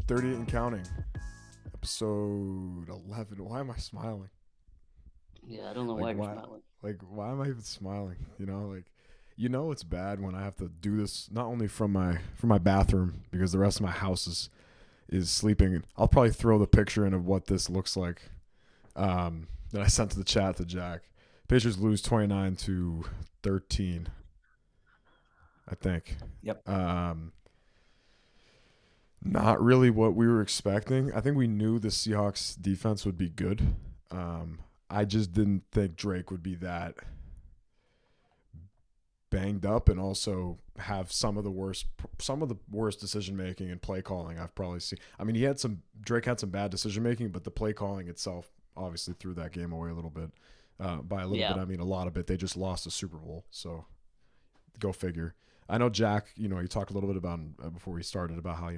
38 and counting. Episode 11. Why am I smiling? Yeah, I don't know Like why you're why smiling. why am I even smiling? It's bad when I have to do this not only from my bathroom because the rest of my house is sleeping. I'll probably throw the picture in of what this looks like. That I sent to the chat to Jack. Pacers lose 29-13, I think. Yep. Not really what we were expecting. I think we knew the Seahawks defense would be good. I just didn't think Drake would be that banged up and also have some of the worst decision making and play calling I've probably seen. I mean, Drake had some bad decision making, but the play calling itself obviously threw that game away a little bit. By a little bit, I mean a lot of it. They just lost the Super Bowl, so go figure. I know Jack. You talked a little bit about before we started about how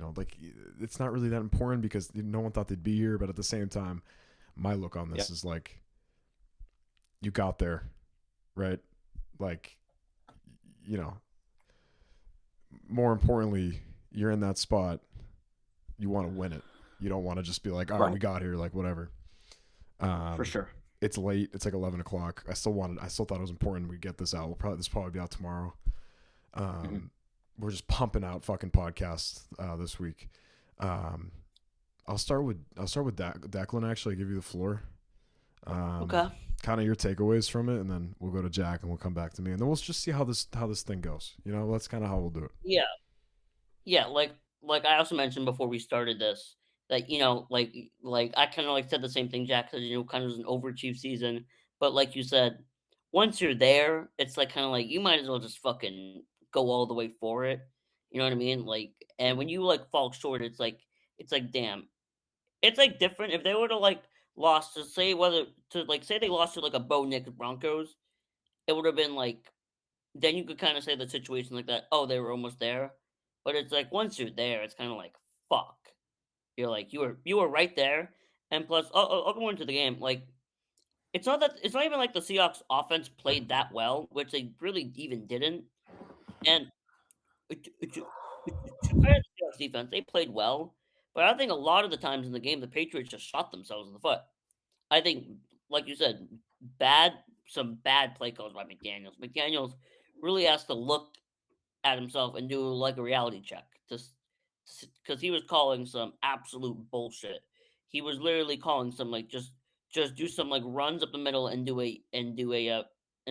it's not really that important because no one thought they'd be here, but at the same time, my look on this is like, you got there, right? Like, more importantly, you're in that spot. You want to win it. You don't want to just be like, all right, we got here, like whatever. For sure. It's late. It's like 11 o'clock. I still thought it was important we get this out. This will probably be out tomorrow. We're just pumping out fucking podcasts this week. I'll start with Declan. Actually, give you the floor. Okay. Kind of your takeaways from it, and then we'll go to Jack, and we'll come back to me, and then we'll just see how this thing goes. That's kind of how we'll do it. Yeah. Like I also mentioned before we started this, that like I kind of like said the same thing, Jack, because kind of was an overachieved season. But like you said, once you're there, it's like kind of like you might as well just fucking go all the way for it. You know what I mean? Like, and when you like fall short, it's like damn, it's like different if they would have like lost to say they lost to like a Bo Nix Broncos, it would have been like then you could kind of say the situation like that. Oh, they were almost there, but it's like once you're there, it's kind of like fuck. You're like you were right there, and plus, I'll go into the game. Like it's not even like the Seahawks offense played that well, which they really even didn't. And to credit the Seahawks defense, they played well, but I think a lot of the times in the game, the Patriots just shot themselves in the foot. I think, like you said, bad some bad play calls by McDaniels. McDaniels really has to look at himself and do like a reality check, just because he was calling some absolute bullshit. He was literally calling some like just do some like runs up the middle and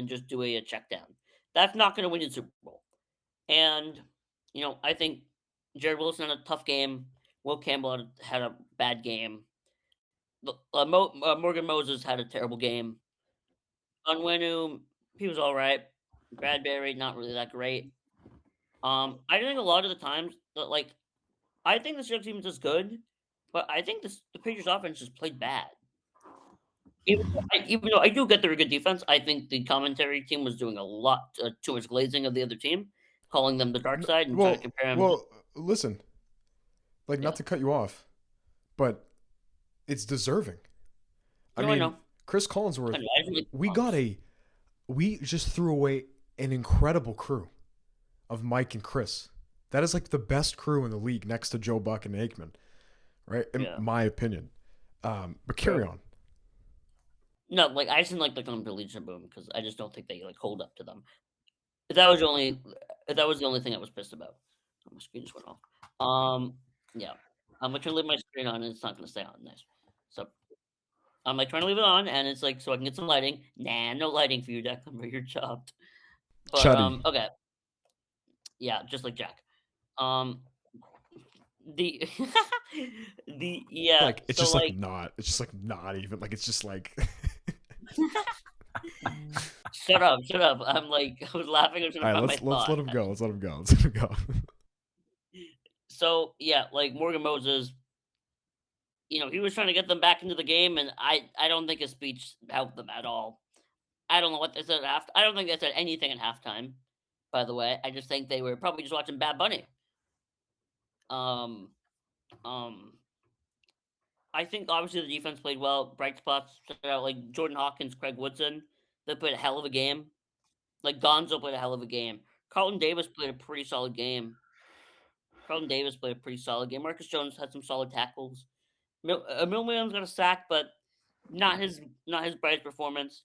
just do a check down. That's not going to win you the Super Bowl. And I think Jared Wilson had a tough game. Will Campbell had a bad game. Morgan Moses had a terrible game. Onwenu, he was all right. Bradbury, not really that great. I think a lot of the times that I think the Seahawks team is just good, but I think the Patriots offense just played bad. Even though I do get they're a good defense, I think the commentary team was doing a lot too much glazing of the other team, calling them the dark side and trying to compare them. Well, listen, not to cut you off, but it's deserving. I know. Chris Collinsworth, like we just threw away an incredible crew of Mike and Chris. That is like the best crew in the league next to Joe Buck and Aikman, right? In my opinion. But carry on. No, like I didn't like them to Legion Boom because I just don't think they like hold up to them. If that was the only thing I was pissed about. Oh, my screen just went off. Yeah. I'm like trying to leave my screen on and it's not gonna stay on. Nice. So I'm like trying to leave it on and it's like so I can get some lighting. Nah, no lighting for you, Declan, you're chopped. But okay. Yeah, just like Jack. The like it's so just like not. It's just like not even like it's just like. Shut up! I'm like I was laughing. All right, let's let him go. Let's let him go. So yeah, like Morgan Moses, he was trying to get them back into the game, and I don't think his speech helped them at all. I don't know what they said at half. I don't think they said anything at halftime. By the way, I just think they were probably just watching Bad Bunny. I think obviously the defense played well. Bright spots like Jordan Hawkins, Craig Woodson. They played a hell of a game. Like Gonzo played a hell of a game. Carlton Davis played a pretty solid game. Carlton Davis played a pretty solid game. Marcus Jones had some solid tackles. Emil Williams got a sack, but not his brightest performance.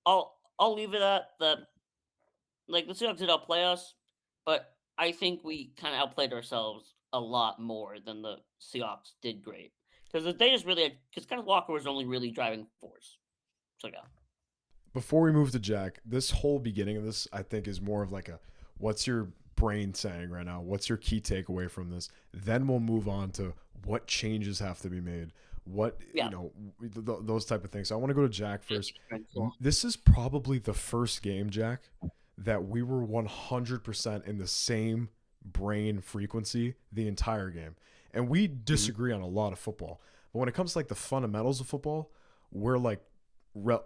I'll leave it at that. Like, the Seahawks did outplay us, but I think we kind of outplayed ourselves a lot more than the Seahawks did great. Because they just really because Kenneth Walker was only really driving force. So yeah. Before we move to Jack, this whole beginning of this, I think, is more of like a what's your brain saying right now? What's your key takeaway from this? Then we'll move on to what changes have to be made. What, those type of things. So I want to go to Jack first. This is probably the first game, Jack, that we were 100% in the same brain frequency the entire game. And we disagree on a lot of football. But when it comes to like the fundamentals of football, we're like we're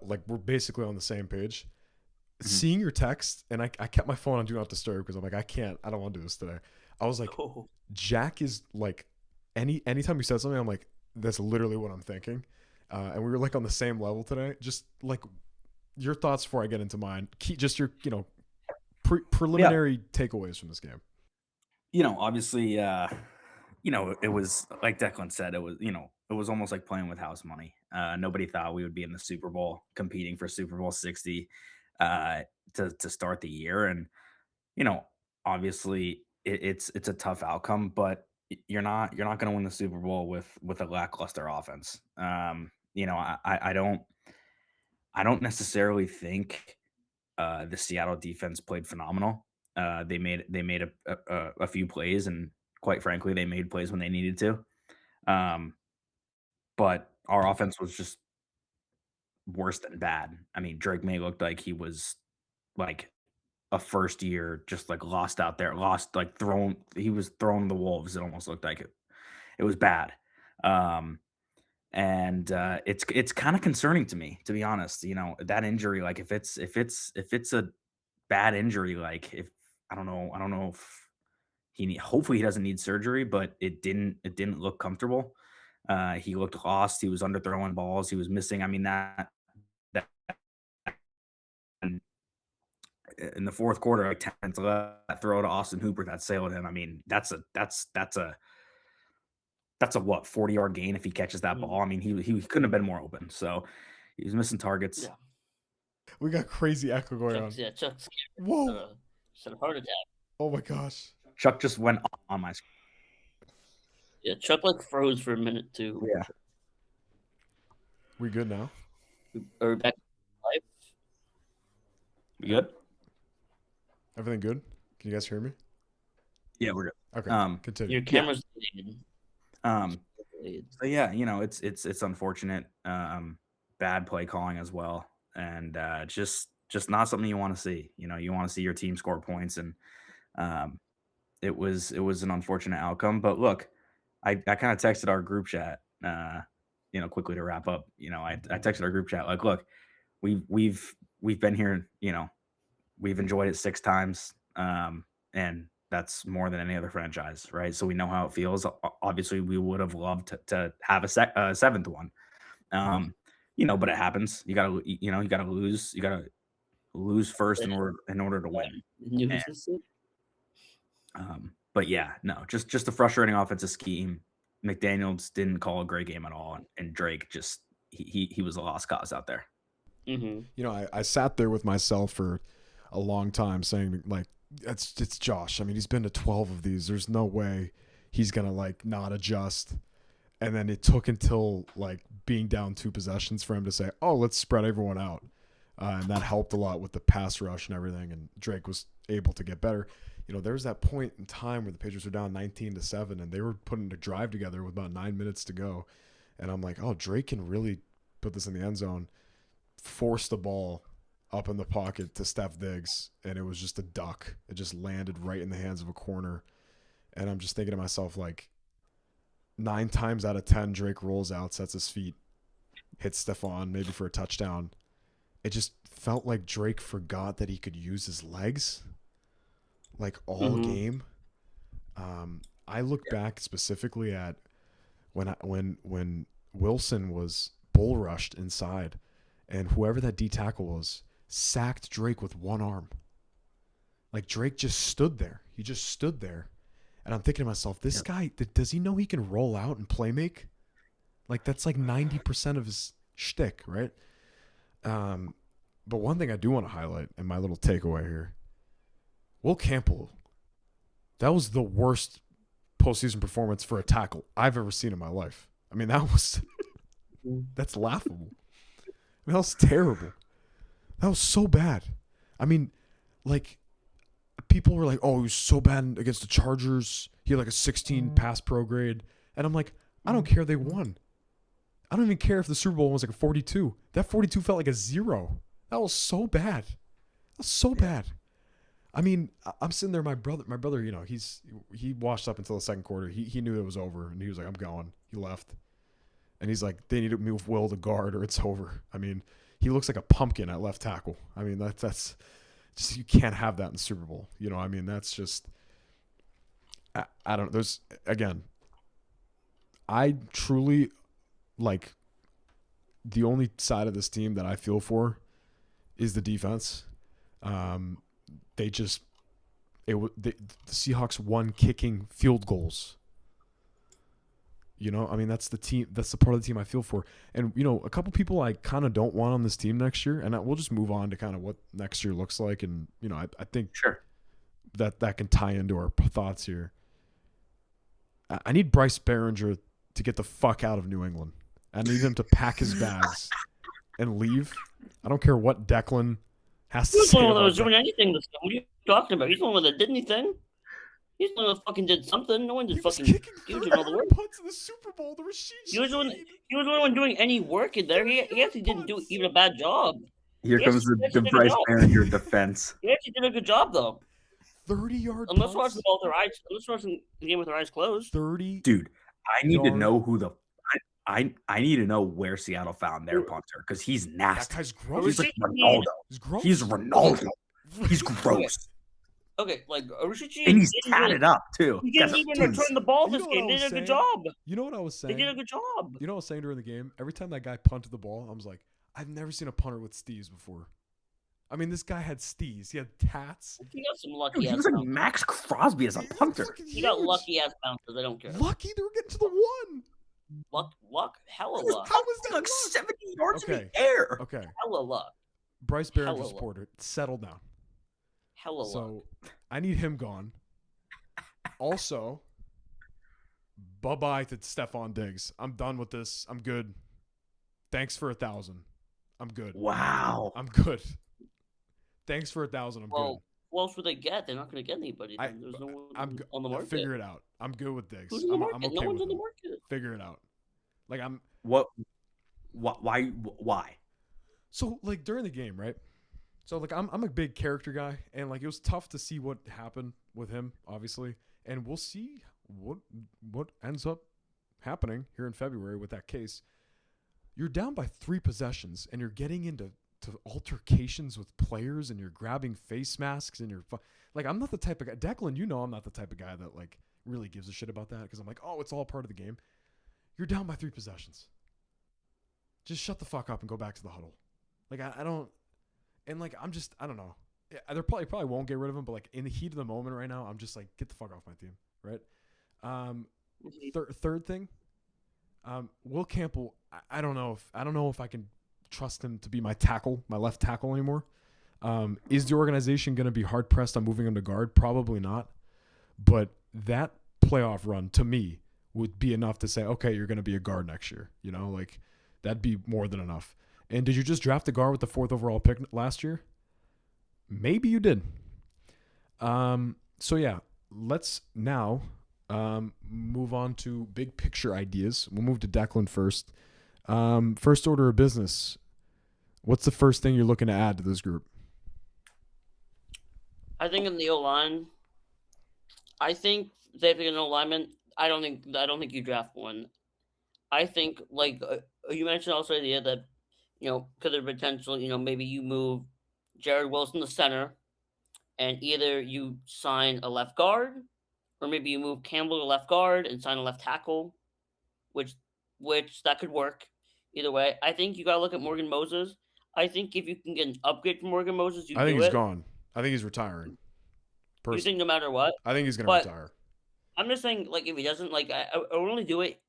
basically on the same page. Seeing your text, and I kept my phone on do not disturb because I'm like, I don't want to do this today. I was like, Jack is like, anytime you said something, I'm like, that's literally what I'm thinking. And we were like on the same level today. Just like your thoughts before I get into mine. Just your, preliminary takeaways from this game. Obviously, it was like Declan said, it was almost like playing with house money. Nobody thought we would be in the Super Bowl competing for Super Bowl 60 to start the year. And, obviously it's a tough outcome, but you're not going to win the Super Bowl with a lackluster offense. I don't necessarily think the Seattle defense played phenomenal. They made a few plays, and quite frankly, they made plays when they needed to. But our offense was just worse than bad. I mean, Drake May looked like he was like a first year, just like lost out there, lost like thrown. He was thrown the wolves. It almost looked like it. It was bad. And it's kind of concerning to me, to be honest. That injury, like if it's a bad injury, like if I don't know if hopefully he doesn't need surgery, but it didn't look comfortable. He looked lost. He was underthrowing balls. He was missing. I mean that in the fourth quarter, like 10 minutes left, throw to Austin Hooper that sailed him. I mean, that's a what 40-yard gain if he catches that ball. I mean, he couldn't have been more open. So he was missing targets. Yeah. We got crazy echo going on. Yeah, Chuck's scared. Whoa! Said a heart attack. Oh my gosh! Chuck just went on my screen. Yeah, Chuck like froze for a minute too. Yeah. We good now? Are we back to life? We good? Everything good? Can you guys hear me? Yeah, we're good. Okay. Continue. Your camera's delayed. So yeah, it's unfortunate. Bad play calling as well, and just not something you want to see. You want to see your team score points, and it was an unfortunate outcome. But look, I kind of texted our group chat, quickly to wrap up. I texted our group chat like, look, we've been here, we've enjoyed it 6 times, and that's more than any other franchise, right? So we know how it feels. Obviously, we would have loved to have a 7th one, but it happens. You gotta lose. You gotta lose first in order to win. But yeah, no, just a frustrating offensive scheme. McDaniels didn't call a great game at all, and Drake just he was a lost cause out there. I sat there with myself for a long time saying like, it's Josh. I mean, he's been to 12 of these. There's no way he's gonna like not adjust. And then it took until like being down 2 possessions for him to say, "Oh, let's spread everyone out," and that helped a lot with the pass rush and everything. And Drake was able to get better. There was that point in time where the Patriots were down 19-7, and they were putting a drive together with about 9 minutes to go. And I'm like, oh, Drake can really put this in the end zone. Force the ball up in the pocket to Steph Diggs, and it was just a duck. It just landed right in the hands of a corner. And I'm just thinking to myself, like, 9 times out of 10, Drake rolls out, sets his feet, hits Stephon maybe for a touchdown. It just felt like Drake forgot that he could use his legs, like all game. I look back specifically at when Wilson was bull rushed inside, and whoever that D tackle was sacked Drake with one arm. Like Drake just stood there. He just stood there, And I'm thinking to myself, this guy, does he know he can roll out and play make? Like, that's like 90% of his shtick, right? But one thing I do want to highlight, and my little takeaway here, Will Campbell, that was the worst postseason performance for a tackle I've ever seen in my life. I mean, that's laughable. I mean, that was terrible. That was so bad. I mean, like, people were like, oh, he was so bad against the Chargers. He had like a 16 pass pro grade. And I'm like, I don't care. They won. I don't even care if the Super Bowl was like a 42. That 42 felt like a 0. That was so bad. That was so bad. I mean, I'm sitting there. My brother, you know, he washed up until the second quarter. He knew it was over, and he was like, I'm going. He left. And he's like, they need to move Will to guard or it's over. I mean, he looks like a pumpkin at left tackle. I mean, that's just, you can't have that in the Super Bowl. You know, I mean, that's just, I don't, there's, again, I truly, like, the only side of this team that I feel for is the defense. The Seahawks won kicking field goals. You know, I mean, that's the team. That's the part of the team I feel for. And, you know, a couple people I kind of don't want on this team next year. And we'll just move on to kind of what next year looks like. And, you know, I think that can tie into our thoughts here. I need Bryce Behringer to get the fuck out of New England. I need him to pack his bags and leave. I don't care what Declan has to say. He's the one that was that. doing anything this time. What are you talking about? He's the one that did anything. He's the one that fucking did something. No one did fucking. He was doing all the work. Punts in the Super Bowl. He was the one doing any work in there. He actually didn't do even a bad job. Here comes the Bryce Behringer defense. He actually did a good job though. 30-yard. Unless watching the ball with their eyes. Unless watching the game with their eyes closed. 30. Dude, I need to know who the. I need to know where Seattle found their punter because he's nasty. That guy's gross. He's like Ronaldo. He's gross. He's Ronaldo. He's gross. Okay, like Arusici, and he's tatted up too. He didn't even return the ball this game. They did a good job. You know what I was saying? They did a good job. You know what I was saying during the game? Every time that guy punted the ball, I was like, I've never seen a punter with steez before. I mean, this guy had steez. He had tats. He got some lucky. Dude, he was like Max Crosby as a punter. He got lucky ass bounces. I don't care. Lucky they were getting to the one. Luck, hella luck. How was that like 70 yards in the air? Okay. Hella luck. Bryce Behringer supporter, settle down. Hella luck. So, I need him gone. Also, bye-bye to Stephon Diggs. I'm done with this. I'm good. Thanks for 1,000. I'm good. Wow. I'm good. Thanks for 1,000. I'm good. What else would they get? They're not going to get anybody. There's no one on the market. Figure it out. I'm good with Diggs. Who's in the market? I'm okay no one's with on the him. market. Figure it out. Like Why? So like during the game, right? So like I'm a big character guy, and like it was tough to see what happened with him, obviously, and we'll see what ends up happening here in February with that case. You're down by 3 possessions, and you're getting into altercations with players, and you're grabbing face masks, and you're like, I'm not the type of guy. Declan, you know, I'm not the type of guy that like really gives a shit about that because I'm like, oh, it's all part of the game. You're down by 3 possessions. Just shut the fuck up and go back to the huddle. Like I don't, and like I'm just, I don't know. They probably won't get rid of him, but like in the heat of the moment right now, I'm just like, get the fuck off my team, right? Third thing, Will Campbell. I don't know if I can trust him to be my left tackle anymore. Is the organization going to be hard pressed on moving him to guard? Probably not. But that playoff run to me would be enough to say, okay, you're going to be a guard next year. You know, like that'd be more than enough. And did you just draft a guard with the 4th overall pick last year? Maybe you did. So yeah, let's now move on to big picture ideas. We'll move to Declan first. First order of business. What's the first thing you're looking to add to this group? I think in the O-line, I think they have to get an O-lineman. I don't think you draft one. I think, like you mentioned also the idea that, you know, because there's potential, you know, maybe you move Jared Wilson to center and either you sign a left guard or maybe you move Campbell to left guard and sign a left tackle, which that could work either way. I think you got to look at Morgan Moses. I think if you can get an upgrade from Morgan Moses, I think he's gone. I think he's retiring. You think no matter what? I think he's going to retire. I'm just saying, like, if he doesn't, like, I would only do it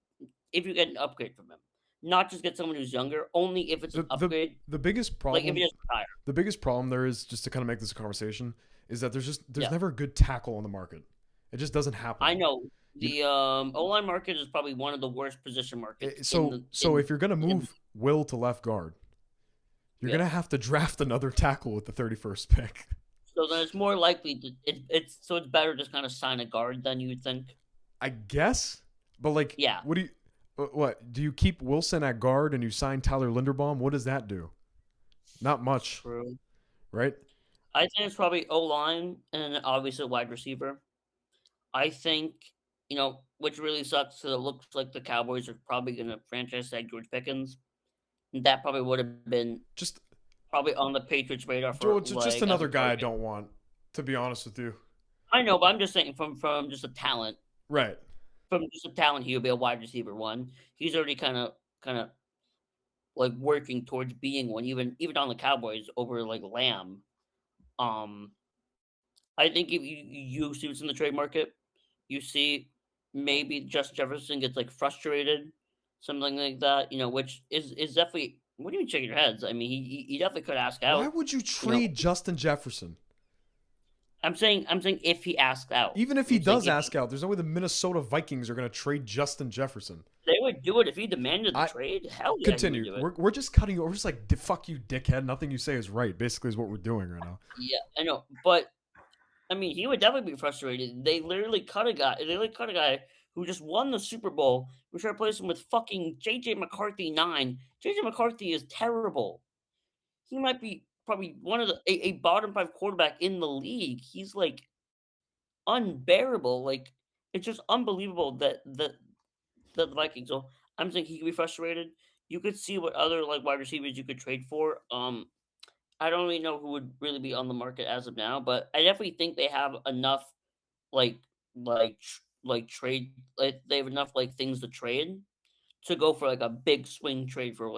if you get an upgrade from him, not just get someone who's younger. Only if it's an The the upgrade. the biggest Like, if he problem just retire. the biggest problem there is, just to kind of make this a conversation, is that there's Yeah, never a good tackle on the market. It just doesn't I happen. know You the O-line market is probably one of the worst position markets in so the so if you're gonna in move Will to left guard, you're yeah. gonna have to draft another tackle with the 31st pick. So then it's more likely to it's so it's better just kind of sign a guard than you would think. I guess, but like, Yeah, what do you? What do you keep Wilson at guard and you sign Tyler Linderbaum? What does that do? Not much, true. right? I think it's probably O line and then obviously wide receiver. I think, which really sucks. So it looks like the Cowboys are probably going to franchise tag George Pickens. That probably would have been Just probably on the Patriots' radar for just like as a another guy I target. don't want, to be honest with you. I know, but I'm just saying from just a talent, Right. he would be a wide receiver one. He's already kind of like working towards being one, even on the Cowboys over like Lamb. Um, I think if you see what's in the trade market, you see maybe Justin Jefferson gets like frustrated, something like that. Which is definitely. What do you mean shaking your heads? I mean, he definitely could ask Why out. would you You know, trade Justin Jefferson? I'm saying if he asked out. Even if he I'm saying does if ask out, there's no way the Minnesota Vikings are going to trade Justin Jefferson. they would do it if he demanded the I trade. Hell yeah, he would continue. do it. We're just cutting you. We're just like, fuck you, dickhead. Nothing you say is right. Basically, is what we're doing right now. Yeah, I know, but I mean, he would definitely be frustrated. They literally cut a guy. They literally cut a guy who just won the Super Bowl. We should replace him with fucking JJ McCarthy 9. JJ McCarthy is terrible. He might be probably one of a bottom 5 quarterback in the league. He's like unbearable. Like it's just unbelievable that the Vikings. So I'm saying he could be frustrated. You could see what other like wide receivers you could trade for. I don't really know who would really be on the market as of now, but I definitely think they have enough like trade like they have enough like things to trade to go for like a big swing trade for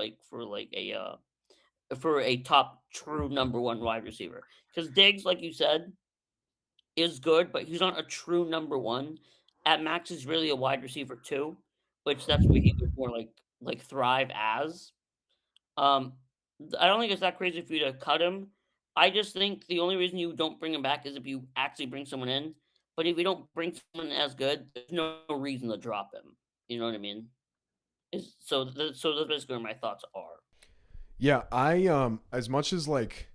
a top true number one wide receiver. Because Diggs, like you said, is good, but he's not a true number one. At max, is really a wide receiver too, which that's where he would more like thrive as. Um, I don't think it's that crazy for you to cut him. I just think the only reason you don't bring him back is if you actually bring someone in. But if you don't bring someone as good, there's no reason to drop him. You know what I mean? So that's basically where my thoughts are. Yeah, I as much as like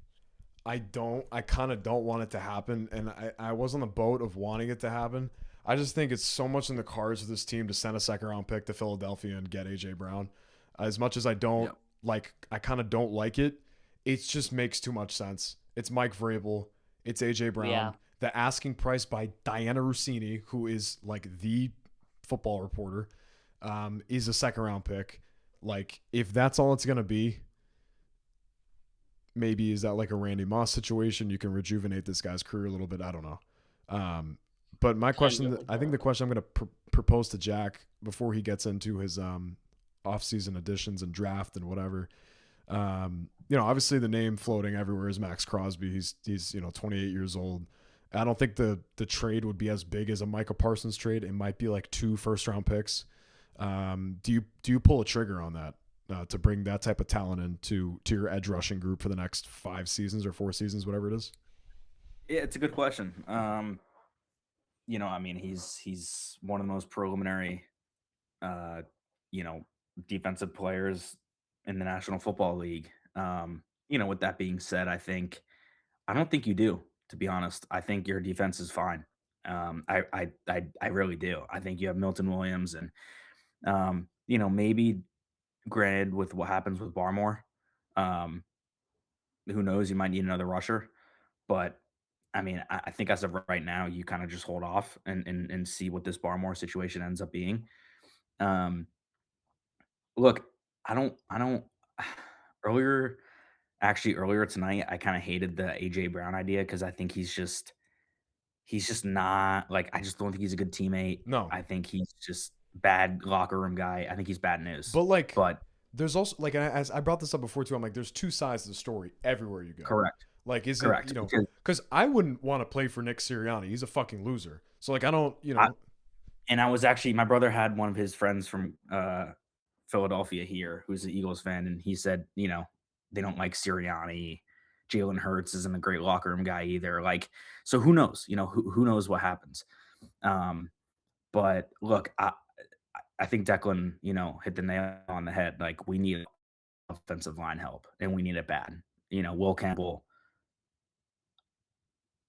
I kind of don't want it to happen, and I was on the boat of wanting it to happen. I just think it's so much in the cards for this team to send a second round pick to Philadelphia and get AJ Brown. As much as I don't Yep. like, I kind of don't like it. It just makes too much sense. It's Mike Vrabel. It's AJ Yeah, Brown. The asking price by Diana Rossini, who is like the football reporter, is a second round pick. Like, if that's all it's gonna be, maybe is that like a Randy Moss situation? You can rejuvenate this guy's career a little bit. I don't know. Um, but my kind question, of like I think that. the question I'm going to propose to Jack before he gets into his offseason additions and draft and whatever. Obviously the name floating everywhere is Max Crosby. He's 28 years old. I don't think the trade would be as big as a Micah Parsons trade. It might be like 2 first round picks. Do you pull a trigger on that? To bring that type of talent to your edge rushing group for the next 5 seasons or 4 seasons, whatever it is? Yeah, it's a good question. I mean, he's one of the most preliminary, uh, you know, defensive players in the National Football League. With that being said, I don't think you do, to be honest. I think your defense is fine. I really do. I think you have Milton Williams and maybe granted with what happens with Barmore, um, who knows? You might need another rusher, but I mean, I think as of right now, you kind of just hold off and see what this Barmore situation ends up being. Um, Look, I don't earlier earlier tonight, I kind of hated the AJ Brown idea because I think he's just not like I just don't think he's a good teammate. No, I think he's just bad locker room guy. I think he's bad news. but like But there's also like, as I brought this up before too. I'm like, there's 2 sides to the story everywhere you go. correct, Like, is it correct. Because because I wouldn't want to play for Nick Sirianni. He's a fucking loser. So like, I don't. I, And I was actually my brother had one of his friends from, Philadelphia here who's an Eagles fan, and he said, they don't like Sirianni. Jalen Hurts isn't a great locker room guy either. Like, so who knows? Who knows what happens? Um, but look, I think Declan, hit the nail on the head. Like, we need offensive line help, and we need it bad. Will Campbell.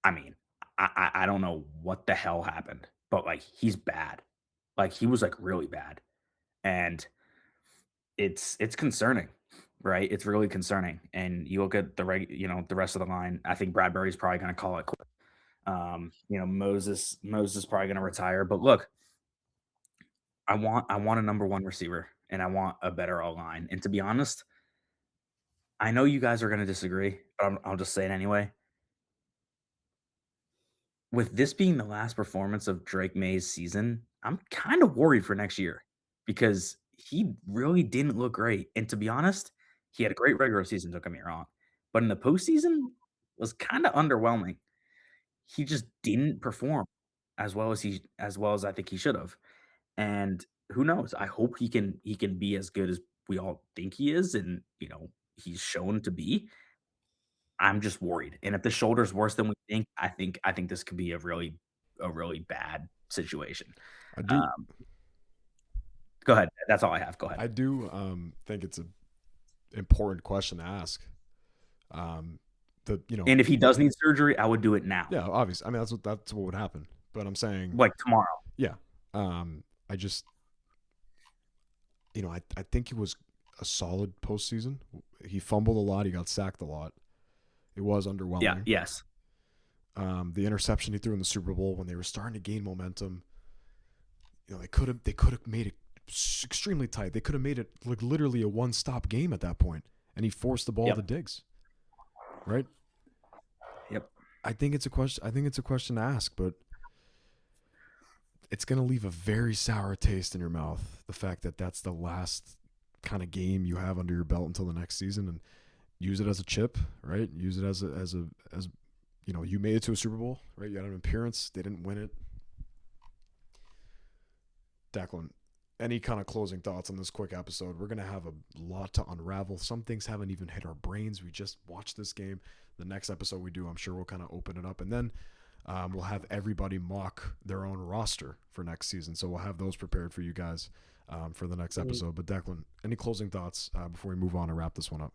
I mean, I don't know what the hell happened, but like he's bad. Like he was like really bad, and it's concerning, right? It's really concerning. And you look at the rest of the line. I think Bradbury's probably going to call it quits. Moses probably going to retire. But look, I want a number one receiver, and I want a better O line. And to be honest, I know you guys are going to disagree, but I'll just say it anyway. With this being the last performance of Drake May's season, I'm kind of worried for next year because he really didn't look great. And to be honest, he had a great regular season, don't get me wrong. But in the postseason was kind of underwhelming. He just didn't perform as well as I think he should have. And who knows? I hope he can be as good as we all think he is and he's shown to be. I'm just worried, and if the shoulder's worse than we think, I think this could be a really bad situation. I do Um, Go ahead. That's all I have. Go ahead. I do think it's a important question to ask. Um, the And if he does need surgery, I would do it now, yeah, obviously. I mean, that's what would happen. But I'm saying, like tomorrow. yeah. I just I think he was a solid postseason. He fumbled a lot. He got sacked a lot. It was Yeah. underwhelming. Yes. The interception he threw in the Super Bowl when they were starting to gain momentum, they could have made it extremely tight. They could have made it like literally a one-stop game at that point, and he forced the ball to Yep. Diggs. Right? Yep. I think it's a question. I think it's a question to ask, but it's going to leave a very sour taste in your mouth. The fact that that's the last kind of game you have under your belt until the next season, and use it as a chip, right? Use it as you made it to a Super Bowl, right? You had an appearance. They didn't win it. Declan, any kind of closing thoughts on this quick episode? We're gonna have a lot to unravel. Some things haven't even hit our brains. We just watched this game. The next episode we do, I'm sure we'll kind of open it up, and then we'll have everybody mock their own roster for next season. So we'll have those prepared for you guys for the next Mhm. episode. But Declan, any closing thoughts before we move on and wrap this one up?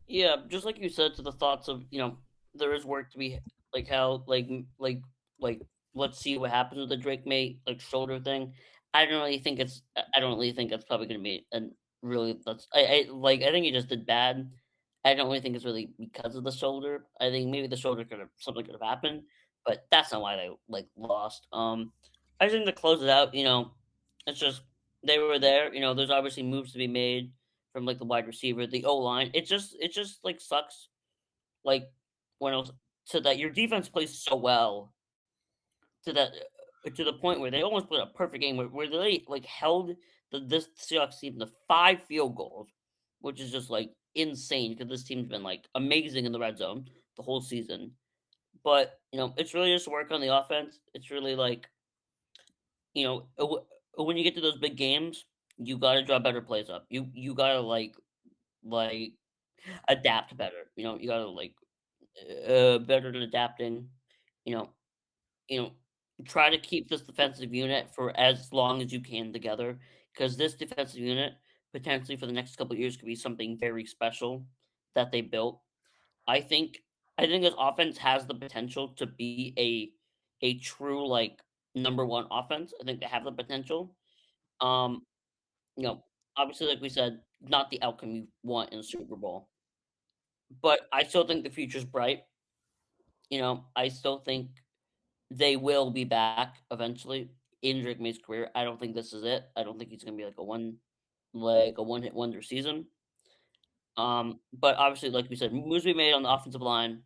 Yeah, just like you said, to the thoughts of there is work to be like how like let's see what happens with the Drake May like shoulder thing. I don't really think it's probably gonna be and really that's I think he just did bad. I don't really think it's really because of the shoulder. I think maybe the shoulder could have something could have happened, but that's not why they like lost. I just think to close it out, it's just they were there. There's obviously moves to be made from like the wide receiver, the O line. It just like sucks. Like when it was so that your defense plays so well to that to the point where they almost played a perfect game where they like held this Seahawks team to 5 field goals, which is just like insane because this team's been like amazing in the red zone the whole season. But it's really just work on the offense. It's really like when you get to those big games, you got to draw better plays up. You got to like adapt better. You gotta like better than adapting. You know, you know, try to keep this defensive unit for as long as you can together, because this defensive unit potentially for the next couple of years could be something very special that they built. I think I think this offense has the potential to be a true like number one offense. I think they have the potential. Um, you know, obviously, like we said, not the outcome you want in a Super Bowl, but I still think the future's bright. I still think they will be back eventually in Drake May's career. I don't think this is it. I don't think he's gonna be like a one hit wonder season. But obviously, like we said, moves we made on the offensive line,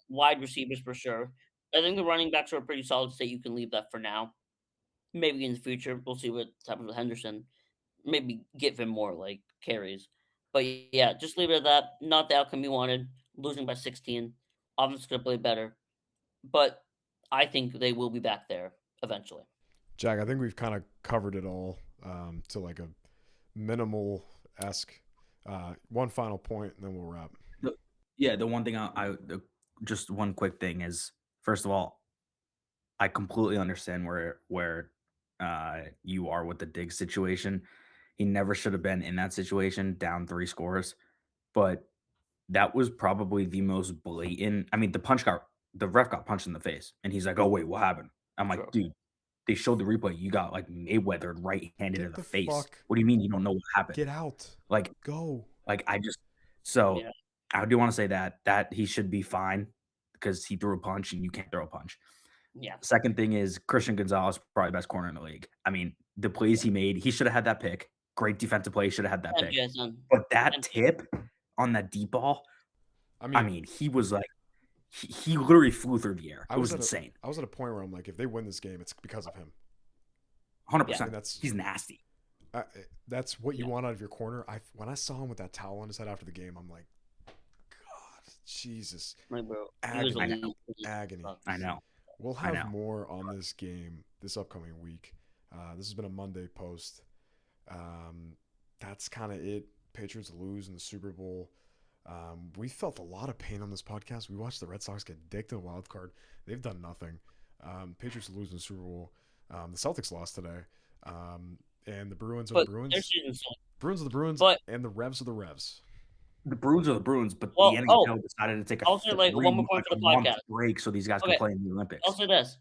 wide receivers for sure. I think the running backs are a pretty solid state. You can leave that for now. Maybe in the future, we'll see what happens with Henderson. Maybe give him more like carries. But yeah, just leave it at that. Not the outcome you wanted. Losing by 16. Offense could have played better. But I think they will be back there eventually. Jack, I think we've kind of covered it all to like a minimal-esque. One final point, and then we'll wrap. The one thing just one quick thing is, first of all, I completely understand where you are with the Diggs situation. He never should have been in that situation, down 3 scores, but that was probably the most blatant. I mean, the ref got punched in the face, and he's like, "Oh wait, what happened?" I'm like, True. "Dude, they showed the replay. You got like Mayweather right-handed Get in the the face. fuck. What do you mean you don't know what happened?" Get out. Like, Go. I just so Yeah. I do want to say that he should be fine because he threw a punch and you can't throw a punch. Yeah. Second thing is Christian Gonzalez, probably the best corner in the league. I mean, the plays he made, he should have had that pick. Great defensive play, should have had that And pick. Jason. But that And tip on that deep ball, I I mean, mean, he was like, he literally flew through the air. It was insane. I was at a point where I'm like, if they win this game, it's because of him. 100%. I mean, He's nasty. That's what you want out of your corner. When I saw him with that towel on his head after the game, I'm like, God, Jesus, like, bro, agony. I know. We'll have more on this game this upcoming week. This has been a Monday post. That's kind of it. Patriots lose in the Super Bowl. We felt a lot of pain on this podcast. We watched the Red Sox get dicked in a wild card. They've done nothing. Patriots lose in the Super Bowl. The Celtics lost today. And the Bruins are the Bruins. Bruins are the Bruins, and the Revs are the Revs. The Bruins are the Bruins, but the NHL decided to take a one more point for the podcast break so these guys can play in the Olympics. I'll say this: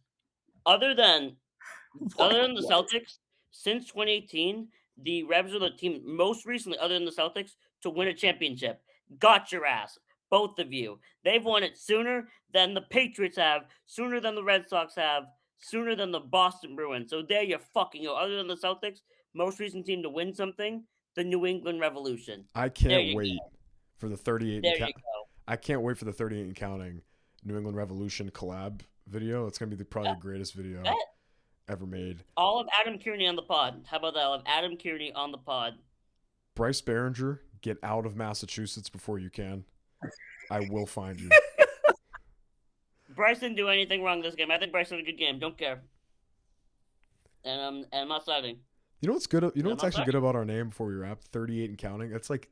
other than the Celtics, since 2018, the Revs are the team most recently, other than the Celtics, to win a championship. Got your ass, both of you. They've won it sooner than the Patriots have, sooner than the Red Sox have, sooner than the Boston Bruins. So there you fucking go. Other than the Celtics, most recent team to win something, the New England Revolution. I can't wait for the 38. I can't wait for the 38 and counting New England Revolution collab video. It's gonna be probably the greatest video ever made. I'll have Adam Kearney on the pod. How about that? I'll have Adam Kearney on the pod. Bryce Behringer, get out of Massachusetts before you can. I will find you. Bryce didn't do anything wrong this game. I think Bryce had a good game. Don't care. And I'm not siding. You know what's good? You know what's actually good about our name before we wrap? 38 and counting. That's like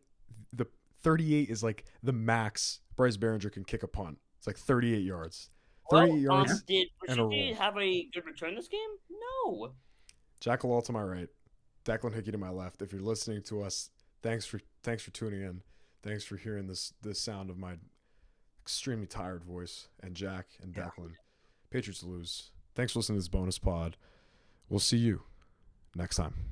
the 38 is like the max Bryce Behringer can kick a punt. It's like 38 yards. 38 yards. Did Rashidi have a good return this game? No. Jackal to my right, Declan Hickey to my left. If you're listening to us, thanks for tuning in. Thanks for hearing this sound of my extremely tired voice, and Jack and Declan. Patriots lose. Thanks for listening to this bonus pod. We'll see you next time.